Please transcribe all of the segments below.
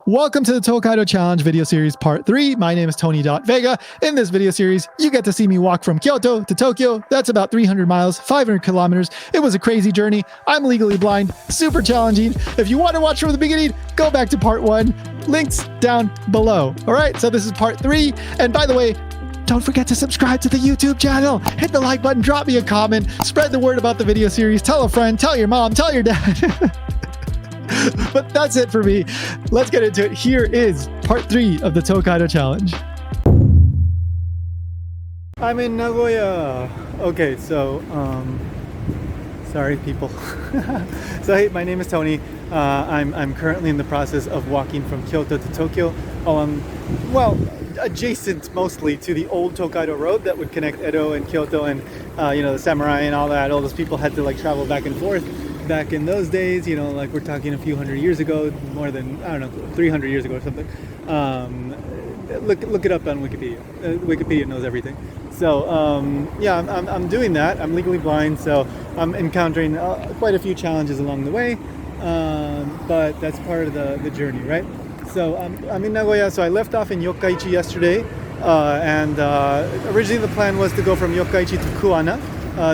Welcome to the Tokaido Challenge video series part 3. My name is Tony.Vega. In this video series, you get to see me walk from Kyoto to Tokyo. That's about 300 miles, 500 kilometers. It was a crazy journey. I'm legally blind, super challenging. If you want to watch from the beginning, go back to part 1. Links down below. All right, so this is part 3. And by the way, don't forget to subscribe to the YouTube channel. Hit the like button, drop me a comment, spread the word about the video series, tell a friend, tell your mom, tell your dad. But that's it for me. Let's get into it. Here is part 3 of the Tokaido Challenge. I'm in Nagoya. Okay, so, sorry people. So hey, my name is Tony. I'm currently in the process of walking from Kyoto to Tokyo along, well, adjacent mostly to the old Tokaido road that would connect Edo and Kyoto, and the samurai and all that. All those people had to like travel back and forth. Back in those days, like we're talking a few hundred years ago, more than, I don't know, 300 years ago or something. Look it up on Wikipedia. Wikipedia knows everything. So yeah, I'm doing that. I'm legally blind, so I'm encountering quite a few challenges along the way, but that's part of the journey, right? So I'm in Nagoya. So I left off in Yokkaichi yesterday, and originally the plan was to go from Yokkaichi to Kuwana.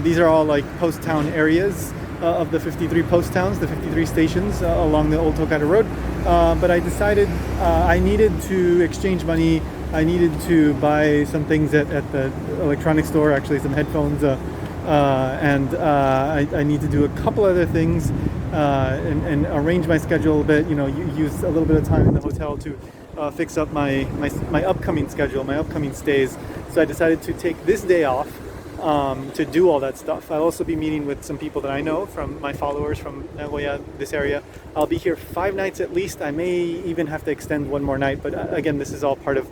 These are all like post-town areas of the 53 post towns, the 53 stations along the old Tokaido road. But I decided I needed to exchange money. I needed to buy some things at the electronics store, actually some headphones, and I need to do a couple other things and arrange my schedule a bit, use a little bit of time in the hotel to fix up my upcoming schedule, my upcoming stays. So I decided to take this day off to do all that stuff. I'll also be meeting with some people that I know from my followers from Nagoya, this area. I'll be here 5 nights at least. I may even have to extend one more night, but again, this is all part of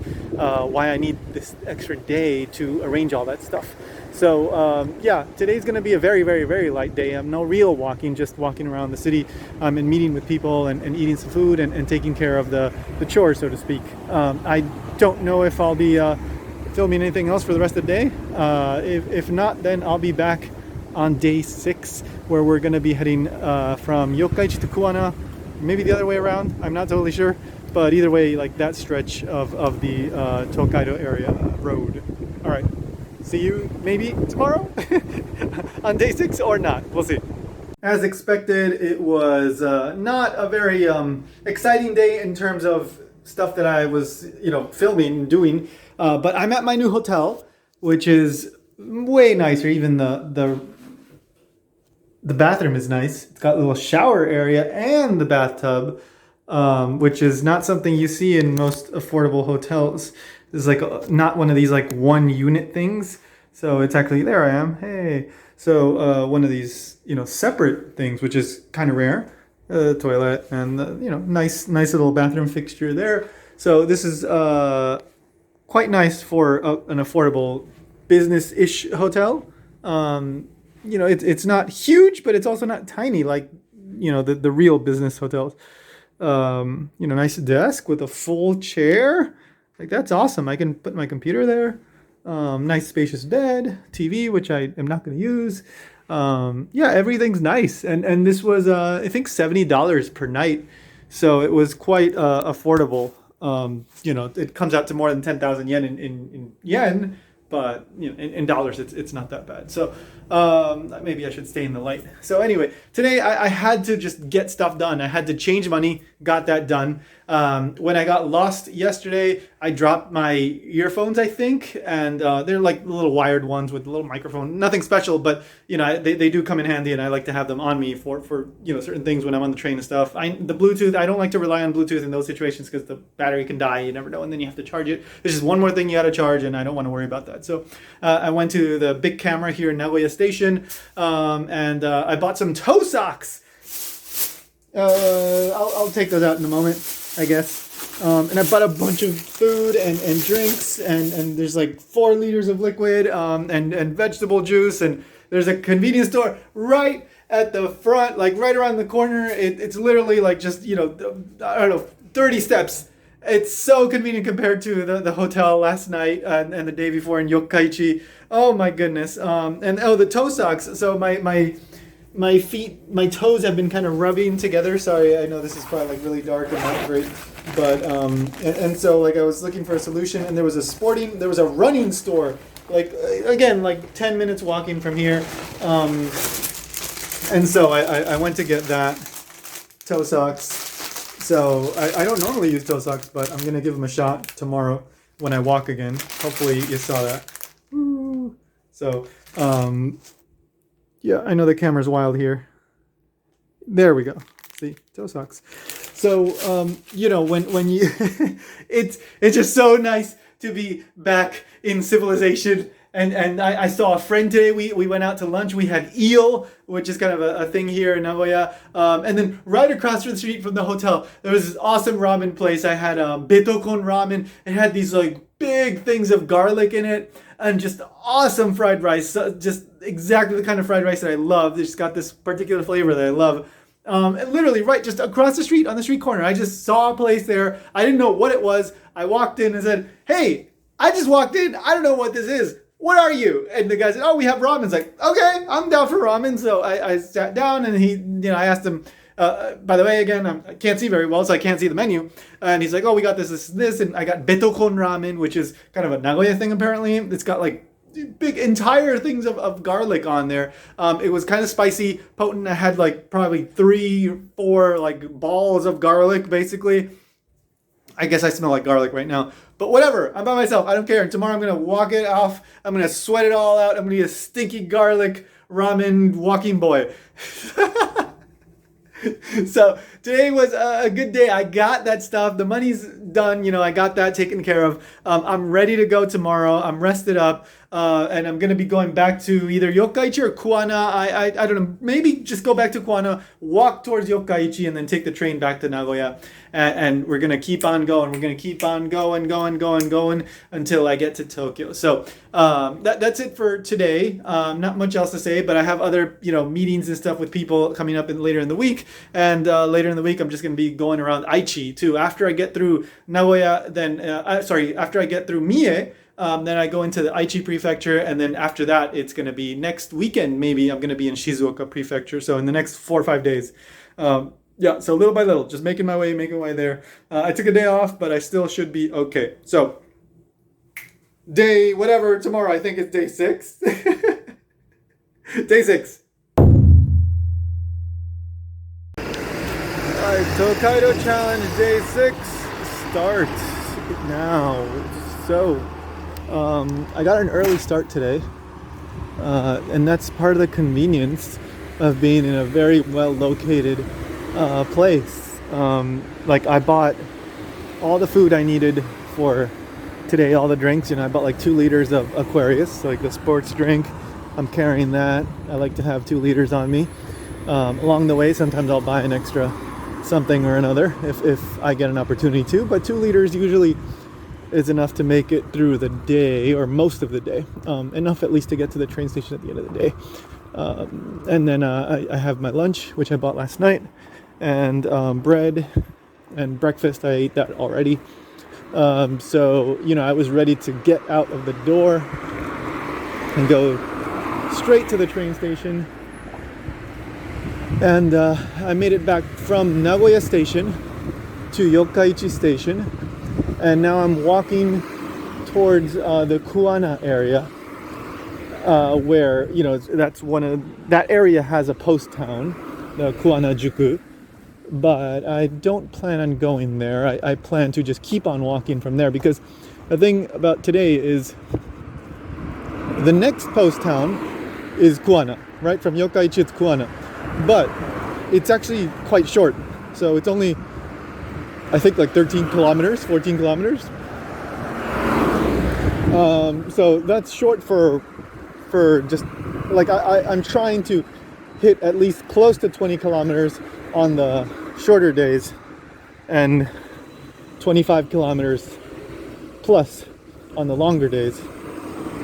why I need this extra day to arrange all that stuff. So yeah, today's going to be a very, very, very light day. No real walking, just walking around the city and meeting with people and eating some food and taking care of the chores, so to speak. I don't know if I'll be filming anything else for the rest of the day. If not, then I'll be back on day 6, where we're going to be heading from Yokkaichi to Kuwana, maybe the other way around. I'm not totally sure, but either way, like that stretch of the Tokaido area road. All right, see you maybe tomorrow on day 6 or not. We'll see. As expected, it was not a very exciting day in terms of stuff that I was, filming and doing. But I'm at my new hotel, which is way nicer. Even the bathroom is nice. It's got a little shower area and the bathtub, which is not something you see in most affordable hotels. It's like not one of these like one unit things. So it's actually, there I am. Hey. So one of these, separate things, which is kind of rare. Toilet and nice little bathroom fixture there. So this is quite nice for an affordable business-ish hotel. It's not huge, but it's also not tiny like the real business hotels. Nice desk with a full chair. Like that's awesome. I can put my computer there. Nice spacious bed, TV, which I am not going to use. Yeah, everything's nice. And this was I think $70 per night. So it was quite affordable. It comes out to more than 10,000 yen in yen, but in dollars, it's not that bad. So maybe I should stay in the light. So anyway, today I had to just get stuff done. I had to change money, got that done. When I got lost yesterday, I dropped my earphones, I think, and they're like little wired ones with a little microphone. Nothing special, but they do come in handy, and I like to have them on me for certain things when I'm on the train and stuff. The Bluetooth, I don't like to rely on Bluetooth in those situations because the battery can die. You never know, and then you have to charge it. There's just one more thing you got to charge, and I don't want to worry about that. So I went to the big camera here in Nagoya Station, and I bought some toe socks. I'll take those out in a moment, I guess. And I bought a bunch of food and drinks, and there's like 4 liters of liquid and vegetable juice, and there's a convenience store right at the front, like right around the corner. It's literally like just, I don't know, 30 steps. It's so convenient compared to the hotel last night and the day before in Yokkaichi. Oh my goodness. The toe socks. So my feet, my toes have been kind of rubbing together. Sorry, I know this is probably like really dark and not great But and so like I was looking for a solution, and there was a running store, like again like 10 minutes walking from here, and so I went to get that toe socks. So I don't normally use toe socks, but I'm gonna give them a shot tomorrow when I walk again. Hopefully you saw that. Woo. So yeah, I know the camera's wild here. There we go. See, toe socks. So you know, when you it's just so nice to be back in civilization. And I saw a friend today. We went out to lunch. We had eel, which is kind of a thing here in Nagoya. And then right across the street from the hotel, there was this awesome ramen place. I had betokon ramen. It had these like big things of garlic in it, and just awesome fried rice. Just exactly the kind of fried rice that I love. It's got this particular flavor that I love. And literally right just across the street on the street corner, I just saw a place there. I didn't know what it was. I walked in and said, "Hey, I just walked in. I don't know what this is. What are you?" And the guy said, "Oh, we have ramen." It's like, okay, I'm down for ramen. So I sat down, and I asked him, by the way, again, I can't see very well, so I can't see the menu. And he's like, "Oh, we got this. And I got betokon ramen, which is kind of a Nagoya thing, apparently. It's got like big entire things of garlic on there. It was kind of spicy, potent. I had like probably 3-4 like balls of garlic, basically. I guess I smell like garlic right now. But whatever, I'm by myself. I don't care. And tomorrow I'm going to walk it off. I'm going to sweat it all out. I'm going to be a stinky garlic ramen walking boy. So today was a good day. I got that stuff. The money's done. I got that taken care of. I'm ready to go tomorrow. I'm rested up. And I'm going to be going back to either Yokkaichi or Kuwana. I don't know. Maybe just go back to Kuwana, walk towards Yokkaichi, and then take the train back to Nagoya. And we're going to keep on going. We're going to keep on going until I get to Tokyo. So that's it for today. Not much else to say, but I have other meetings and stuff with people coming up later in the week. And later in the week, I'm just going to be going around Aichi too. After I get through Nagoya, then after I get through Mie. Then I go into the Aichi Prefecture, and then after that, it's going to be next weekend, maybe, I'm going to be in Shizuoka Prefecture, so in the next 4 or 5 days. Yeah, so little by little, just making my way there. I took a day off, but I still should be okay. So, day, whatever, tomorrow, I think it's day 6. Day 6. Alright, Tokaido Challenge, day 6 starts now. So, I got an early start today, and that's part of the convenience of being in a very well located place. Like I bought all the food I needed for today, all the drinks. I bought like 2 liters of Aquarius, like the sports drink. I'm carrying that. I like to have 2 liters on me. Along the way, sometimes I'll buy an extra something or another if I get an opportunity to, but 2 liters usually is enough to make it through the day, or most of the day. Enough at least to get to the train station at the end of the day. And then I have my lunch, which I bought last night, and bread and breakfast. I ate that already. So, I was ready to get out of the door and go straight to the train station. And I made it back from Nagoya Station to Yokkaichi Station. And now I'm walking towards the Kuwana area, where that area has a post town, the Kuwana Juku. But I don't plan on going there. I plan to just keep on walking from there, because the thing about today is the next post town is Kuwana, right? From Yokkaichi it's Kuwana, but it's actually quite short. So it's only, I think, like 13 kilometers, 14 kilometers. So that's short for just like I'm trying to hit at least close to 20 kilometers on the shorter days and 25 kilometers plus on the longer days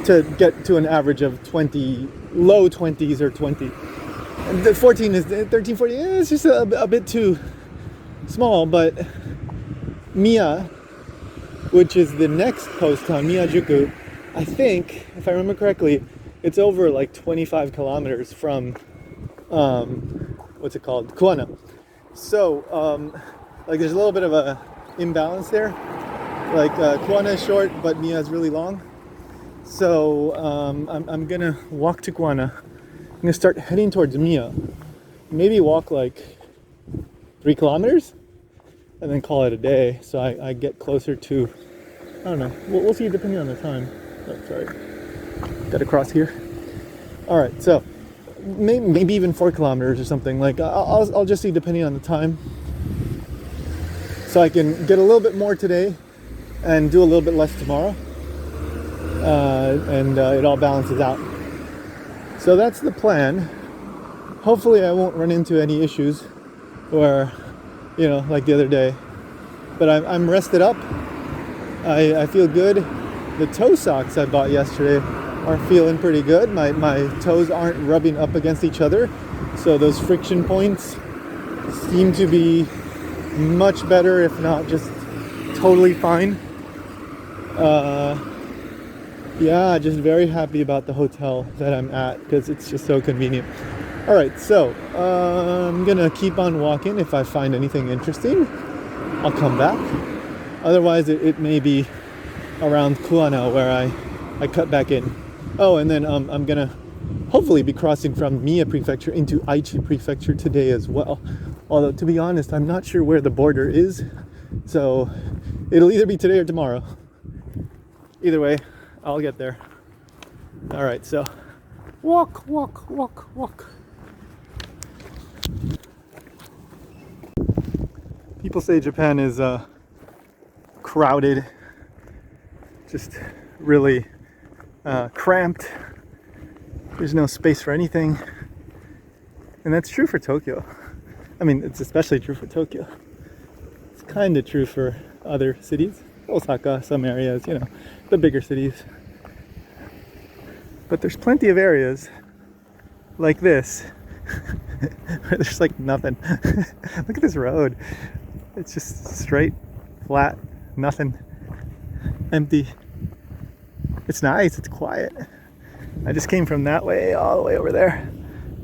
to get to an average of 20, low 20s or 20. And the 14 is 13, 14. It's just a bit too small, but Mie, which is the next post town, Miyajuku, I think, if I remember correctly, it's over like 25 kilometers from, what's it called? Kuwana. So, like there's a little bit of a imbalance there. Like Kuwana is short, but Mie is really long. So I'm gonna walk to Kuwana. I'm gonna start heading towards Mie. Maybe walk like 3 kilometers and then call it a day. So I get closer to, I don't know. We'll see depending on the time. Oh, sorry. Got to cross here. All right. So maybe even 4 kilometers or something. Like I'll just see depending on the time. So I can get a little bit more today and do a little bit less tomorrow. And it all balances out. So that's the plan. Hopefully I won't run into any issues or, you know, like the other day. But I'm rested up. I feel good. The toe socks I bought yesterday are feeling pretty good. My toes aren't rubbing up against each other. So those friction points seem to be much better, if not just totally fine. Yeah, just very happy about the hotel that I'm at because it's just so convenient. All right, so I'm gonna keep on walking. If I find anything interesting, I'll come back. Otherwise, it may be around Kuwana where I cut back in. Oh, and then I'm gonna hopefully be crossing from Mie Prefecture into Aichi Prefecture today as well. Although, to be honest, I'm not sure where the border is. So it'll either be today or tomorrow. Either way, I'll get there. All right, so walk. People say Japan is crowded, just really cramped. There's no space for anything. And that's true for Tokyo. I mean, it's especially true for Tokyo. It's kind of true for other cities. Osaka, some areas, you know, the bigger cities. But there's plenty of areas like this where there's like nothing. Look at this road. It's just straight, flat, nothing, empty. It's nice, it's quiet. I just came from that way all the way over there.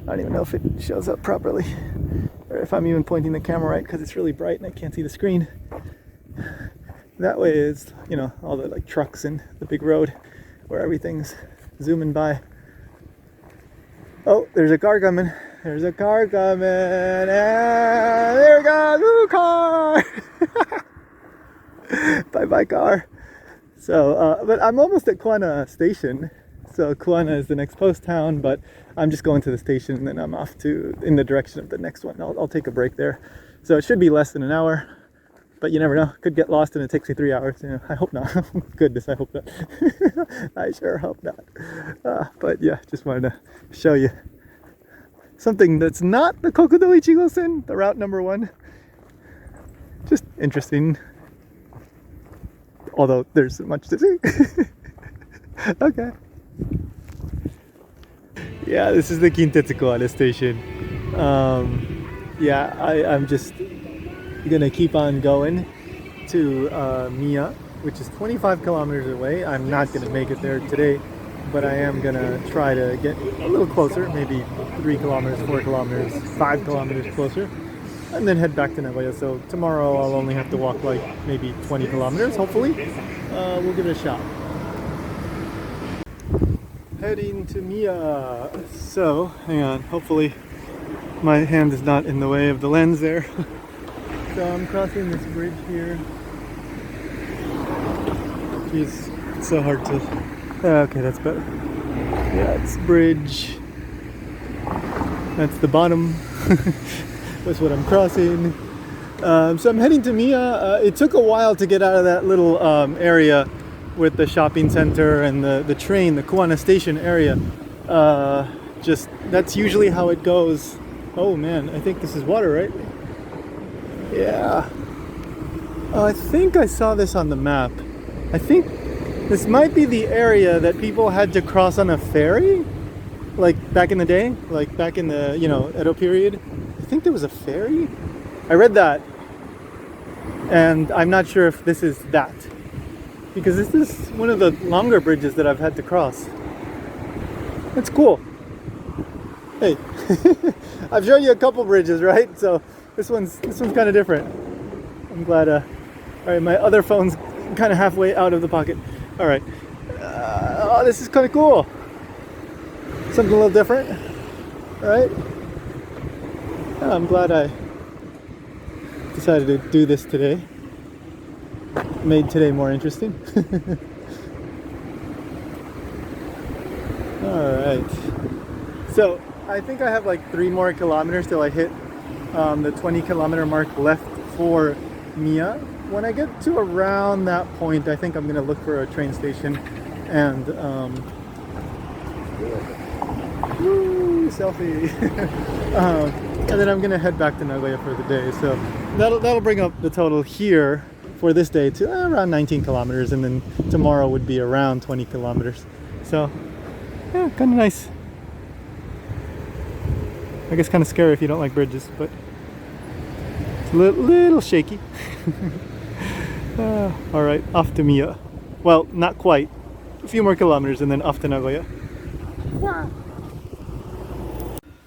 I don't even know if it shows up properly or if I'm even pointing the camera right because it's really bright and I can't see the screen. That way is, you know, all the like trucks and the big road where everything's zooming by. Oh, there's a car coming. There's a car coming. And there we go. Ooh, car. Bye-bye, car. So, but I'm almost at Kuwana station. So Kuwana is the next post town, but I'm just going to the station and then I'm off in the direction of the next one. I'll take a break there. So it should be less than an hour. But you never know. Could get lost and it takes me 3 hours. You know, I hope not. Goodness, I hope not. I sure hope not. But yeah, just wanted to show you something that's not the Kokudo Ichigo-sen, the route number 1. Just interesting. Although there's so much to see. Okay. Yeah, this is the Kintetsu Kuwana station. Yeah, I'm just gonna keep on going to Mie, which is 25 kilometers away. I'm not gonna make it there today, but I am gonna try to get a little closer, maybe 3 kilometers, 4 kilometers, 5 kilometers closer, and then head back to Nagoya. So tomorrow I'll only have to walk like maybe 20 kilometers, hopefully. We'll give it a shot. Heading to Mie. So, hang on, hopefully my hand is not in the way of the lens there. So I'm crossing this bridge here. Jeez, it's so hard to... Okay, that's better. Yeah, it's bridge. That's the bottom. That's what I'm crossing. So I'm heading to Mie. It took a while to get out of that little area with the shopping center and the train, the Kuwana station area. Just, that's usually how it goes. Oh man, I think this is water, right? Yeah. Oh, I think I saw this on the map. I think this might be the area that people had to cross on a ferry, like back in the day, like back in the, you know, Edo period. I think there was a ferry. I read that, and I'm not sure if this is that, because this is one of the longer bridges that I've had to cross. That's cool. Hey, I've shown you a couple bridges, right? So this one's kind of different. I'm glad All right, my other phone's kind of halfway out of the pocket. All right. Oh, this is kind of cool. Something a little different, right? Yeah, I'm glad I decided to do this today. Made today more interesting. All right. So I think I have like 3 more kilometers till I hit the 20-kilometer mark left for Mie. When I get to around that point, I think I'm gonna look for a train station and woo, selfie. And then I'm gonna head back to Nagoya for the day. So that'll bring up the total here for this day to around 19 kilometers, and then tomorrow would be around 20 kilometers. So yeah, kind of nice. I guess kind of scary if you don't like bridges, but it's a little shaky. All right, off to Mie. Well, not quite. A few more kilometers and then off to Nagoya.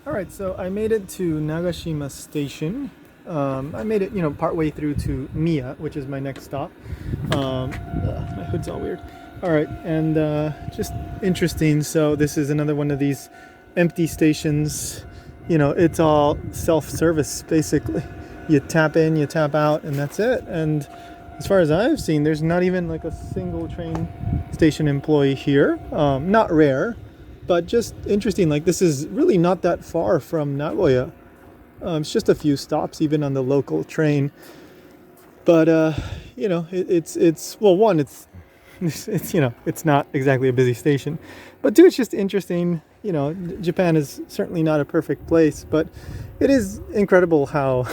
All right, so I made it to Nagashima Station. I made it, partway through to Mie, which is my next stop. My hood's all weird. All right, and just interesting. So this is another one of these empty stations. It's all self-service basically. You tap in, you tap out, and that's it. And as far as I've seen, there's not even like a single train station employee here. Not rare, but just interesting. Like, this is really not that far from Nagoya. It's just a few stops even on the local train. But it's well, one, it's it's not exactly a busy station, but two, it's just interesting. Japan is certainly not a perfect place, but it is incredible how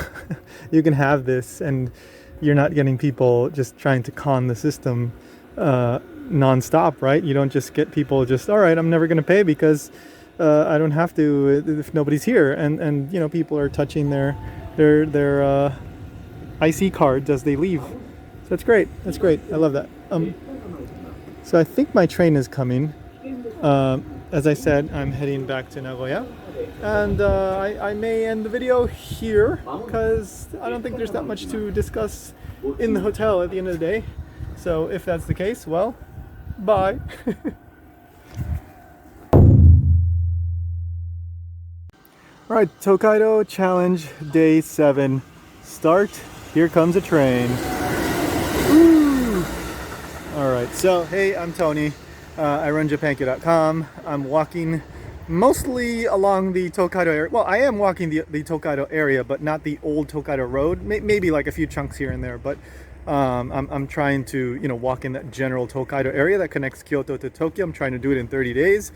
you can have this and you're not getting people just trying to con the system non-stop, right? You don't just get people just, all right, I'm never going to pay because I don't have to if nobody's here, and people are touching their IC cards as they leave. So that's great. That's great. I love that. So I think my train is coming. As I said, I'm heading back to Nagoya, and I may end the video here because I don't think there's that much to discuss in the hotel at the end of the day. So if that's the case, well, bye. All right, Tokaido Challenge Day 7. Start. Here comes a train. Woo! All right, so hey, I'm Tony. I run japankyo.com. I'm walking mostly along the Tokaido area. Well, I am walking the Tokaido area, but not the old Tokaido road. Maybe like a few chunks here and there, but I'm trying to walk in that general Tokaido area that connects Kyoto to Tokyo. I'm trying to do it in 30 days.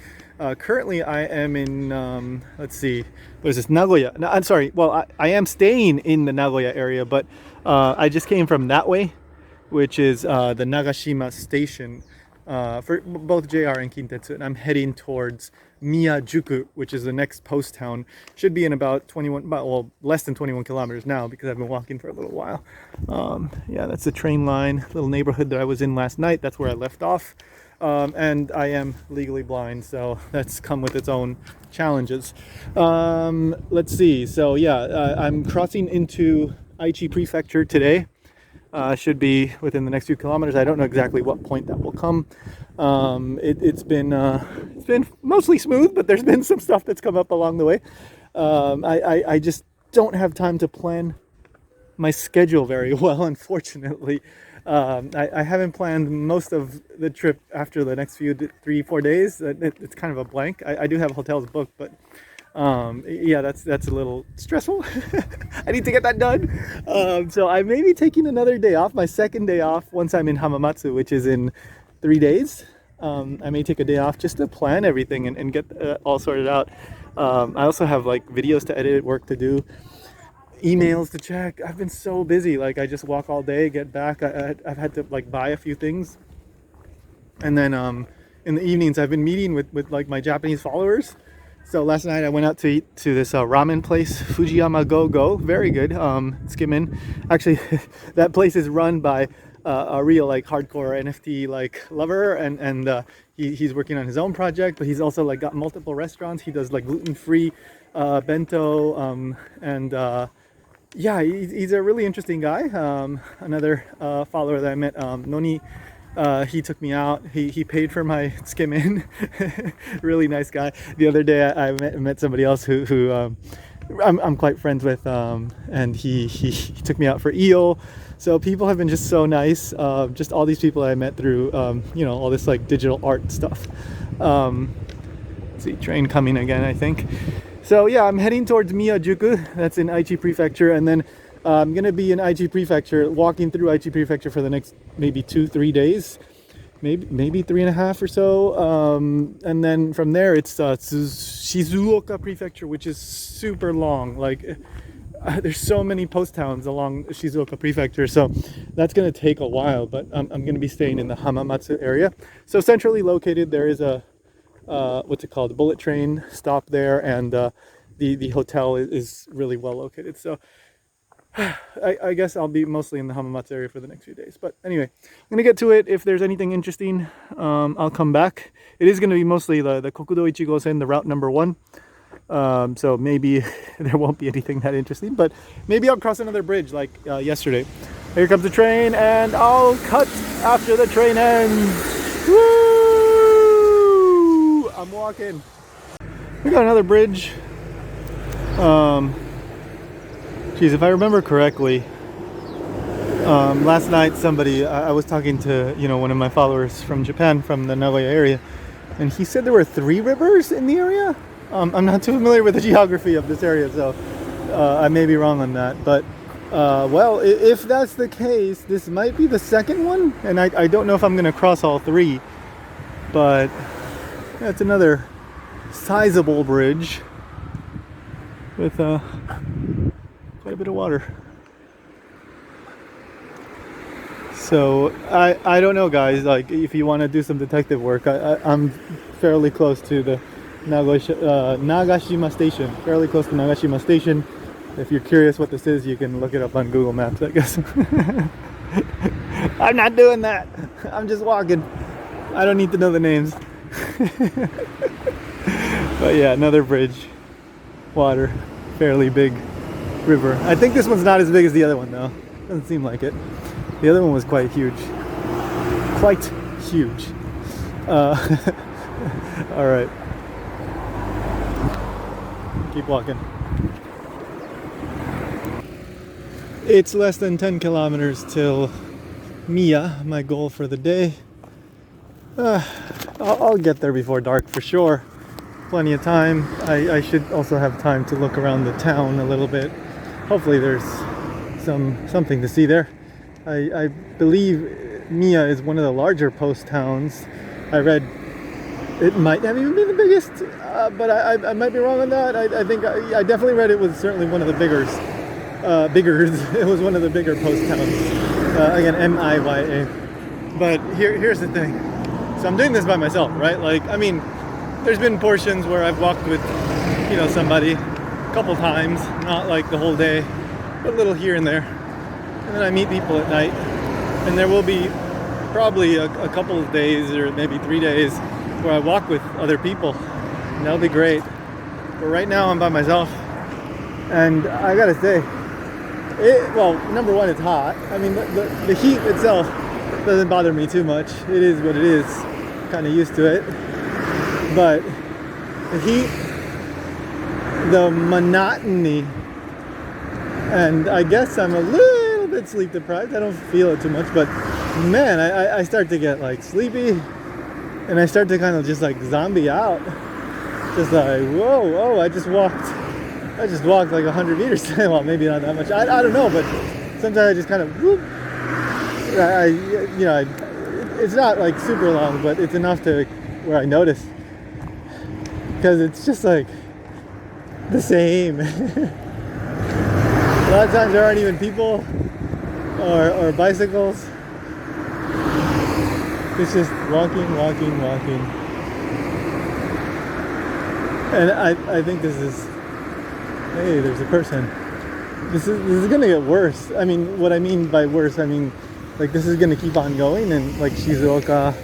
Currently, I am in let's see, what is this, Nagoya? No, I'm sorry. Well, I am staying in the Nagoya area, but I just came from that way, which is the Nagashima Station. For both JR and Kintetsu, and I'm heading towards Miyajuku, which is the next post town. Should be in about less than 21 kilometers now because I've been walking for a little while. Yeah, that's the train line, little neighborhood that I was in last night. That's where I left off. And I am legally blind, so that's come with its own challenges. Let's see. So yeah, I'm crossing into Aichi Prefecture today. Should be within the next few kilometers. I don't know exactly what point that will come. It's been mostly smooth, but there's been some stuff that's come up along the way. I just don't have time to plan my schedule very well, unfortunately. I haven't planned most of the trip after the next 3-4 days. It's kind of a blank. I do have hotels booked, but yeah, that's a little stressful. I need to get that done. So I may be taking another day off, my second day off, once I'm in Hamamatsu, which is in 3 days. I may take a day off just to plan everything and get all sorted out. I also have like videos to edit, work to do, emails to check. I've been so busy. Like, I just walk all day, get back. I've had to like buy a few things, and then in the evenings I've been meeting with like my Japanese followers. So last night I went out to eat to this ramen place, Fujiyama Go. Very good. Skimming. Actually, that place is run by a real like hardcore NFT like lover, and he's working on his own project, but he's also like got multiple restaurants. He does like gluten-free bento, and Yeah, he's a really interesting guy. Another follower that I met, Noni, he took me out. He paid for my skim in. Really nice guy. The other day I met somebody else who I'm quite friends with, and he took me out for eel. So people have been just so nice. Just all these people I met through, all this like digital art stuff. Let's see, train coming again, I think. So yeah, I'm heading towards Miyajuku. That's in Aichi Prefecture, and then I'm gonna be in Aichi Prefecture, walking through Aichi Prefecture for the next maybe 2-3 days, maybe 3.5 or so. And then from there, it's Shizuoka Prefecture, which is super long. Like there's so many post towns along Shizuoka Prefecture, so that's gonna take a while. But I'm gonna be staying in the Hamamatsu area. So centrally located, there is a what's it called, the bullet train stop there, and the hotel is really well located. So I guess I'll be mostly in the Hamamatsu area for the next few days. But anyway, I'm gonna get to it. If there's anything interesting, I'll come back. It is gonna be mostly the Kokudo Ichigosen, the route number 1. So maybe there won't be anything that interesting, but maybe I'll cross another bridge like yesterday. Here comes the train, and I'll cut after the train ends. Woo! I'm walking. We got another bridge. Geez, if I remember correctly, last night I was talking to one of my followers from Japan, from the Nagoya area, and he said there were 3 rivers in the area. I'm not too familiar with the geography of this area, so I may be wrong on that. But well, if that's the case, this might be the second one, and I don't know if I'm going to cross all 3, but that's another sizable bridge with quite a bit of water. So I don't know, guys. Like, if you want to do some detective work, I'm fairly close to the Nagashima Station. Fairly close to Nagashima Station. If you're curious what this is, you can look it up on Google Maps, I guess. I'm not doing that. I'm just walking. I don't need to know the names. But yeah, another bridge, water, fairly big river. I think this one's not as big as the other one though. Doesn't seem like it. The other one was quite huge. Quite huge. All right. Keep walking. It's less than 10 kilometers till Mie, my goal for the day. I'll get there before dark for sure. Plenty of time. I should also have time to look around the town a little bit. Hopefully there's something to see there. I believe Mie is one of the larger post towns. I read it might not even be the biggest, but I might be wrong on that. I think I definitely read it was certainly one of the biggers. It was one of the bigger post towns. Again, Miya. But here's the thing. So I'm doing this by myself, right? Like, I mean, there's been portions where I've walked with, somebody a couple times, not like the whole day, but a little here and there. And then I meet people at night, and there will be probably a couple of days or maybe 3 days where I walk with other people, and that'll be great. But right now I'm by myself, and I gotta say, well, number one, it's hot. I mean, the heat itself doesn't bother me too much. It is what it is. Kind of used to it. But the heat, the monotony, and I guess I'm a little bit sleep deprived. I don't feel it too much, but man, I start to get like sleepy, and I start to kind of just like zombie out. Just like, whoa, I just walked like 100 meters. Well, maybe not that much. I don't know, but sometimes I just kind of whoop. It's not like super long, but it's enough to where I notice, because it's just like the same. A lot of times there aren't even people or bicycles. It's just walking. And I think this is, hey, there's a person. This is gonna get worse. I mean, what I mean by worse, I mean, like, this is gonna keep on going, and like Shizuoka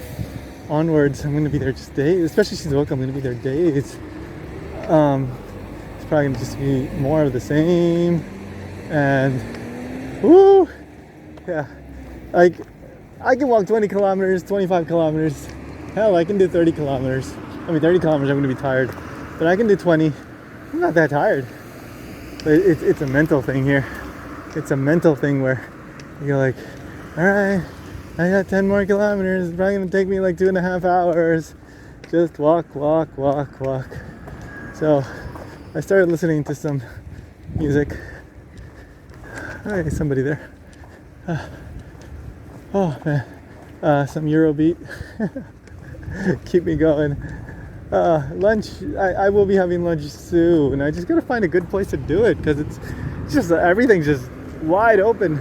onwards, I'm gonna be there just days. Especially Shizuoka, I'm gonna be there days. It's probably gonna just be more of the same. And woo, yeah, like I can walk 20 kilometers, 25 kilometers. Hell, I can do 30 kilometers. I mean, 30 kilometers, I'm going to be tired. But I can do 20. I'm not that tired. But it's a mental thing here. It's a mental thing where you're like, all right, I got 10 more kilometers. It's probably going to take me like 2.5 hours. Just walk. So I started listening to some music. Hi, somebody there. Oh man, some Eurobeat. Keep me going. Lunch, I will be having lunch soon. I just gotta find a good place to do it because it's just everything's just wide open,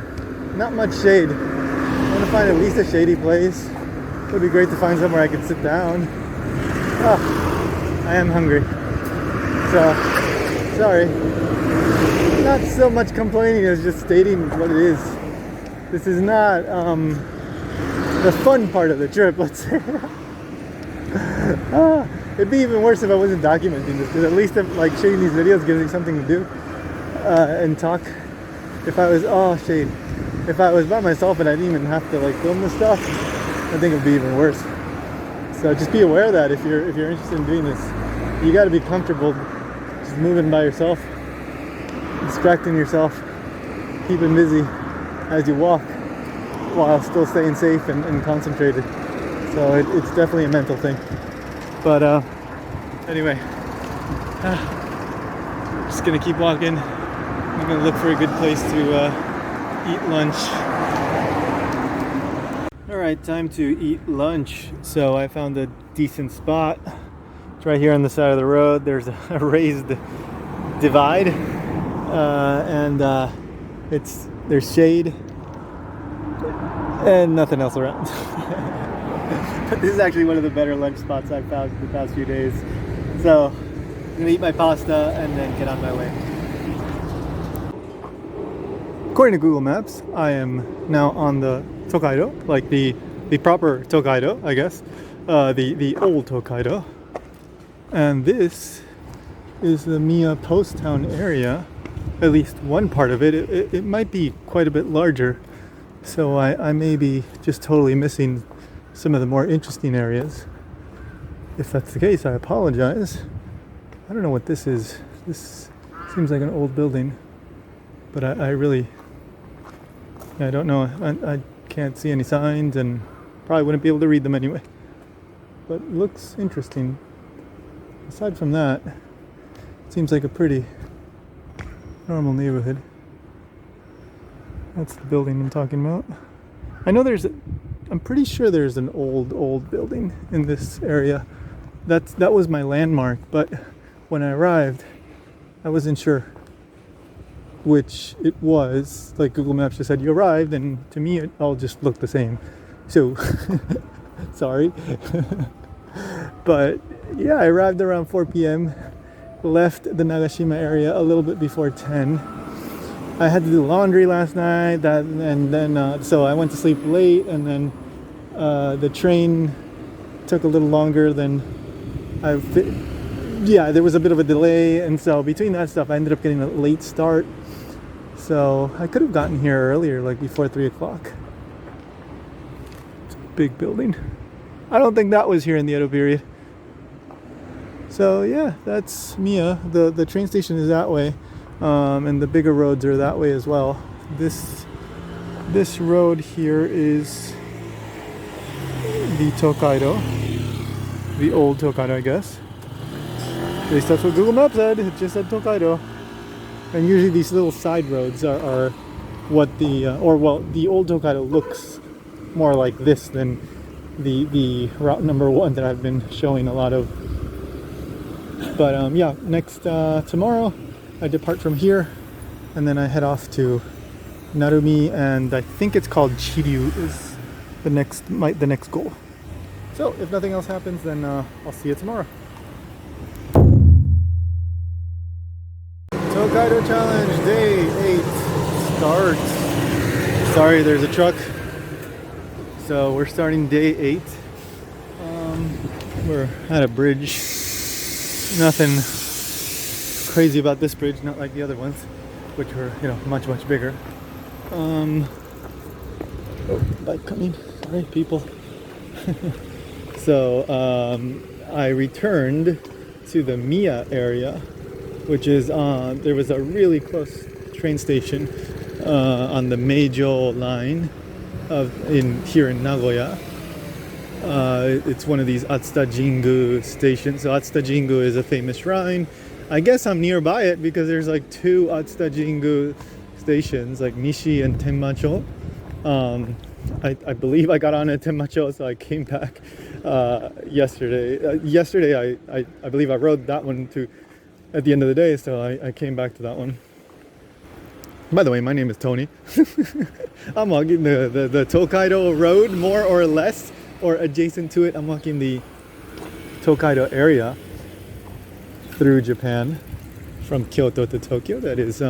not much shade. I want to find at least a shady place. It would be great to find somewhere I could sit down. I am hungry, so sorry. Not so much complaining as just stating what it is. This is not the fun part of the trip, let's say. It'd be even worse if I wasn't documenting this, because at least like shooting these videos gives me something to do and talk. If I was if I was by myself and I didn't even have to like film this stuff, I think it'd be even worse. So just be aware that if you're interested in doing this, you got to be comfortable just moving by yourself, distracting yourself, keeping busy as you walk while still staying safe and concentrated. So it's definitely a mental thing. But anyway, just gonna keep walking. I'm gonna look for a good place to eat lunch. Alright, time to eat lunch. So I found a decent spot. It's right here on the side of the road. There's a raised divide and there's shade and nothing else around. This is actually one of the better lunch spots I've found in the past few days. So I'm gonna eat my pasta and then get on my way. According to Google Maps, I am now on the Tokaido, like the proper Tokaido, I guess, the old Tokaido. And this is the Mie Post Town area. At least one part of it. It might be quite a bit larger, so I may be just totally missing some of the more interesting areas. If that's the case, I apologize. I don't know what this is. This seems like an old building, but I really don't know. I can't see any signs and probably wouldn't be able to read them anyway. But it looks interesting. Aside from that, it seems like a pretty normal neighborhood. That's the building I'm talking about. I know I'm pretty sure there's an old building in this area. That was my landmark, but when I arrived, I wasn't sure which it was. Like Google Maps just said you arrived, and to me it all just looked the same. So, sorry. But yeah, I arrived around 4 p.m. Left the Nagashima area a little bit before 10. I had to do laundry last night, so I went to sleep late, and then the train took a little longer than there was a bit of a delay, and so between that stuff I ended up getting a late start. So I could have gotten here earlier, like before 3 o'clock. It's a big building. I don't think that was here in the Edo period. So yeah, that's Mie. The train station is that way, and the bigger roads are that way as well. This road here is the Tokaido, the old Tokaido, I guess. At least that's what Google Maps said. It just said Tokaido. And usually these little side roads are what the old Tokaido looks more like this than the route number 1 that I've been showing a lot of. But yeah, next tomorrow I depart from here, and then I head off to Narumi, and I think it's called Chiryu is the next goal. So if nothing else happens, then I'll see you tomorrow. Tokaido Challenge Day 8 starts. Sorry, there's a truck. So we're starting day 8. We're at a bridge. Nothing crazy about this bridge, not like the other ones. which were, you know, much, much bigger. Oh, bike coming. Sorry, people. So I returned to the Mie area, which is there was a really close train station on the Meijo line here in Nagoya. It's one of these Atsuta Jingu stations. So Atsuta Jingu is a famous shrine. I guess I'm nearby it because there's like two Atsuta Jingu stations, like Nishi and Tenmacho. I believe I got on at Tenmacho, so I came back yesterday. Yesterday, I believe I rode that one at the end of the day, so I came back to that one. By the way, my name is Tony. I'm walking the Tokaido road, more or less, or adjacent to it. I'm walking the Tokaido area through Japan from Kyoto to Tokyo. That is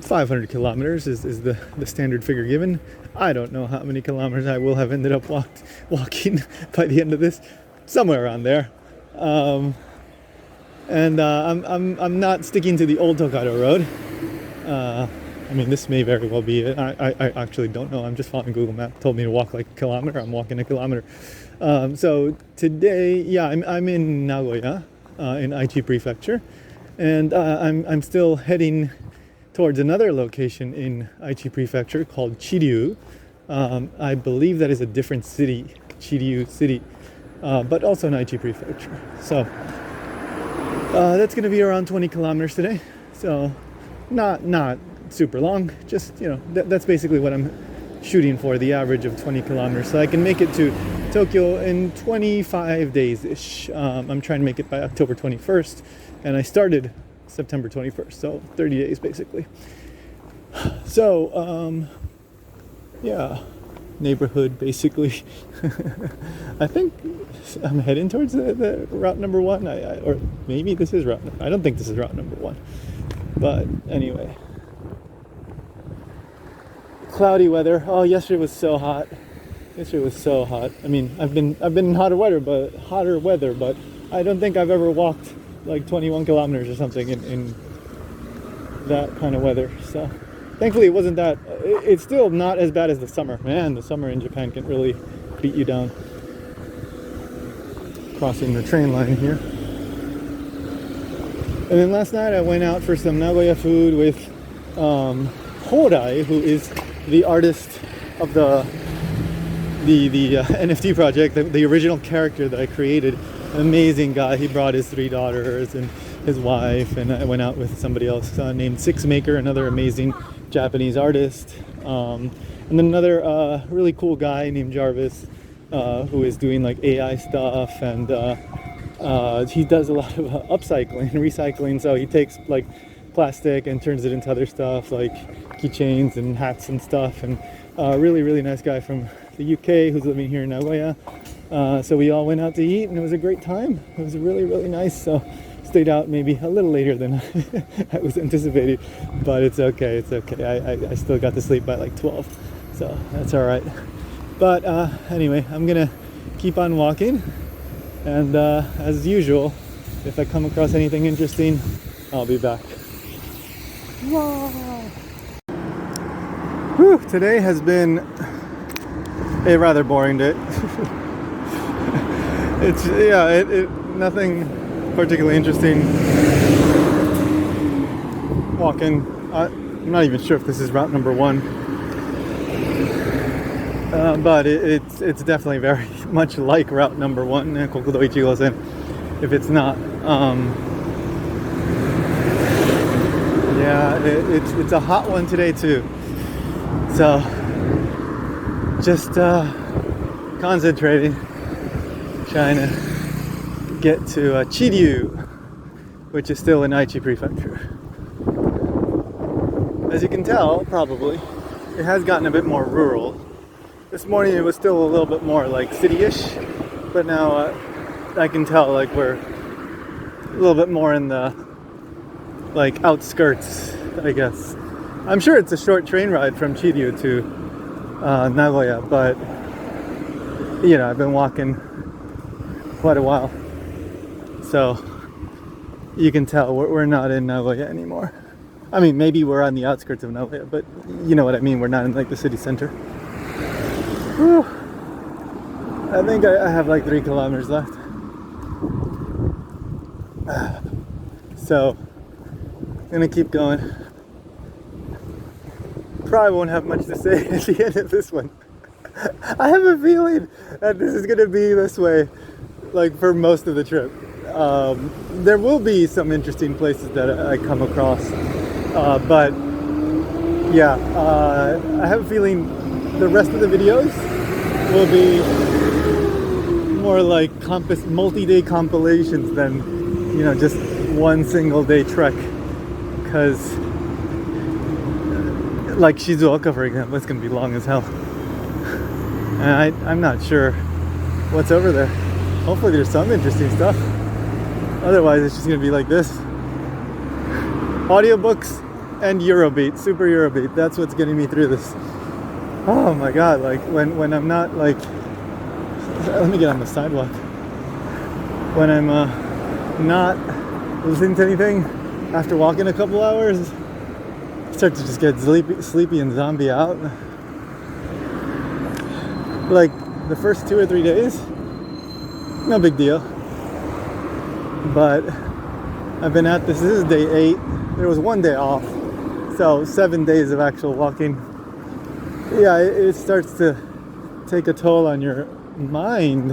500 kilometers is the standard figure given. I don't know how many kilometers I will have ended up walking by the end of this. Somewhere around there. And I'm not sticking to the old Tokaido road. I mean, this may very well be it. I actually don't know. I'm just following Google Maps. Told me to walk like a kilometer. I'm walking a kilometer. So today, yeah, I'm in Nagoya, in Aichi Prefecture, and I'm still heading towards another location in Aichi Prefecture called Chiryu. I believe that is a different city, Chiryu city, but also in Aichi Prefecture. So that's going to be around 20 kilometers today. So not super long, just, you know, that's basically what I'm shooting for, the average of 20 kilometers. So I can make it to Tokyo in 25 days-ish. I'm trying to make it by October 21st, and I started September 21st, so 30 days basically. So, yeah, neighborhood basically. I think I'm heading towards the route number one, or maybe this is I don't think this is route number one, but anyway. Cloudy weather. Oh, yesterday was so hot. I mean, I've been in hotter weather, but I don't think I've ever walked like 21 kilometers or something in that kind of weather. So thankfully it wasn't that. It's still not as bad as the summer. Man, the summer in Japan can really beat you down. Crossing the train line here. And then last night I went out for some Nagoya food with Horai, who is the artist of the NFT project, the original character that I created. An amazing guy. He brought his 3 daughters and his wife, and I went out with somebody else named Six Maker, another amazing Japanese artist, and then another really cool guy named Jarvis, who is doing like AI stuff, and he does a lot of upcycling, recycling. So he takes like plastic and turns it into other stuff like keychains and hats and stuff, and really nice guy from the UK who's living here in Nagoya. So we all went out to eat, and it was a great time. It was really nice. So stayed out maybe a little later than I was anticipating, but it's okay. I still got to sleep by like 12, so that's all right. But anyway, I'm gonna keep on walking, and as usual, if I come across anything interesting, I'll be back. Wow. Whew, today has been a rather boring day. It's nothing particularly interesting. Walking, I'm not even sure if this is route number one, but it's definitely very much like route number one, Kokudo Ichigosen, if it's not. Yeah, it's a hot one today too. So just concentrating, trying to get to Chiryu, which is still in Aichi Prefecture. As you can tell, probably, it has gotten a bit more rural. This morning it was still a little bit more like city-ish, but now I can tell like we're a little bit more in the like outskirts, I guess. I'm sure it's a short train ride from Chiryu to Nagoya, but you know, I've been walking quite a while, so you can tell we're not in Nagoya anymore. I mean, maybe we're on the outskirts of Nagoya, but you know what I mean. We're not in like the city center. Whew. I think I have like 3 kilometers left. So I'm gonna keep going. Probably won't have much to say at the end of this one. I have a feeling that this is gonna be this way like for most of the trip. There will be some interesting places that I come across, but yeah, I have a feeling the rest of the videos will be more like multi-day compilations than, you know, just one single day trek. Because like Shizuoka, for example, it's gonna be long as hell, and I'm not sure what's over there. Hopefully there's some interesting stuff. Otherwise it's just gonna be like this. Audiobooks and Eurobeat, super Eurobeat. That's what's getting me through this. Oh my god, like when I'm not like, let me get on the sidewalk. When I'm not listening to anything after walking a couple hours, I start to just get sleepy and zombie out. Like the first 2 or 3 days, no big deal. But I've been at this is day 8. There was 1 day off. So 7 days of actual walking. Yeah, it starts to take a toll on your mind.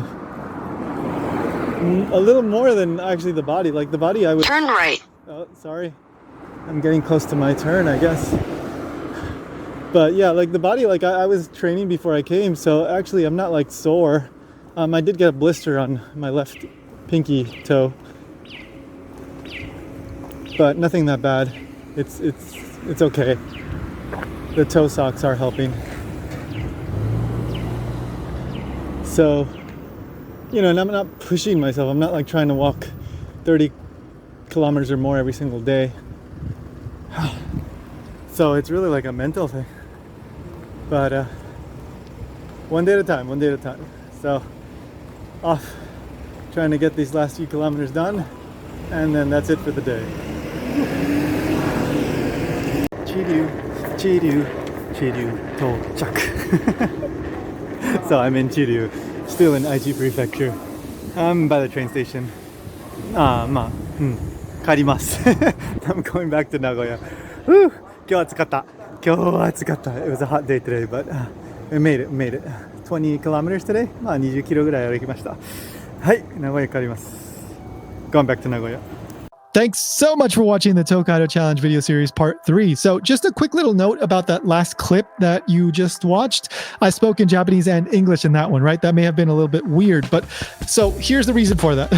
A little more than actually the body. Like the body I would... Turn right. Oh, sorry. I'm getting close to my turn, I guess. But yeah, like the body, like I was training before I came, so actually I'm not like sore. I did get a blister on my left pinky toe, but nothing that bad. It's okay. The toe socks are helping. So, you know, and I'm not pushing myself. I'm not like trying to walk 30 kilometers or more every single day. So it's really like a mental thing. But one day at a time, one day at a time. So off trying to get these last few kilometers done, and then that's it for the day. Chiryu, Chiryu, Chiryu, Tochak. So I'm in Chiryu, still in Aichi Prefecture. I'm by the train station. Karimasu. I'm going back to Nagoya. Whew, 今日暑かった。今日は暑かった。It was a hot day today, but we made it. 20 kilometers today? まあ20キロぐらい歩きました。はい、名古屋帰ります。Going back to Nagoya. Thanks so much for watching the Tokaido Challenge video series part 3. So just a quick little note about that last clip that you just watched. I spoke in Japanese and English in that one, right? That may have been a little bit weird, but so here's the reason for that.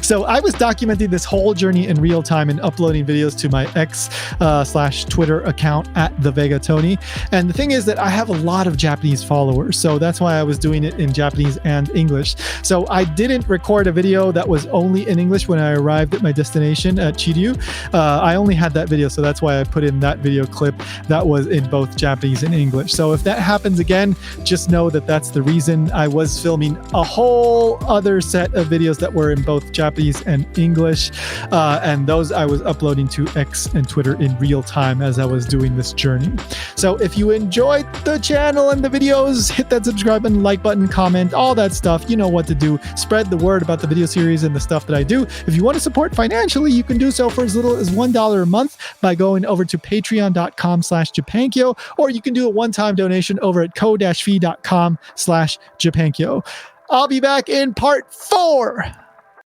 So I was documenting this whole journey in real time and uploading videos to my X/Twitter account at the Vega Tony. And the thing is that I have a lot of Japanese followers. So that's why I was doing it in Japanese and English. So I didn't record a video that was only in English when I arrived at my destination at Chiryu. I only had that video, so that's why I put in that video clip that was in both Japanese and English. So if that happens again, just know that that's the reason. I was filming a whole other set of videos that were in both Japanese and English, and those I was uploading to X and Twitter in real time as I was doing this journey. So if you enjoyed the channel and the videos, hit that subscribe button, like button, comment, all that stuff. You know what to do. Spread the word about the video series and the stuff that I do. If you want to support financially, you can do so for as little as $1 a month by going over to patreon.com/Japankyo, or you can do a one-time donation over at ko-fi.com/Japankyo. I'll be back in part 4.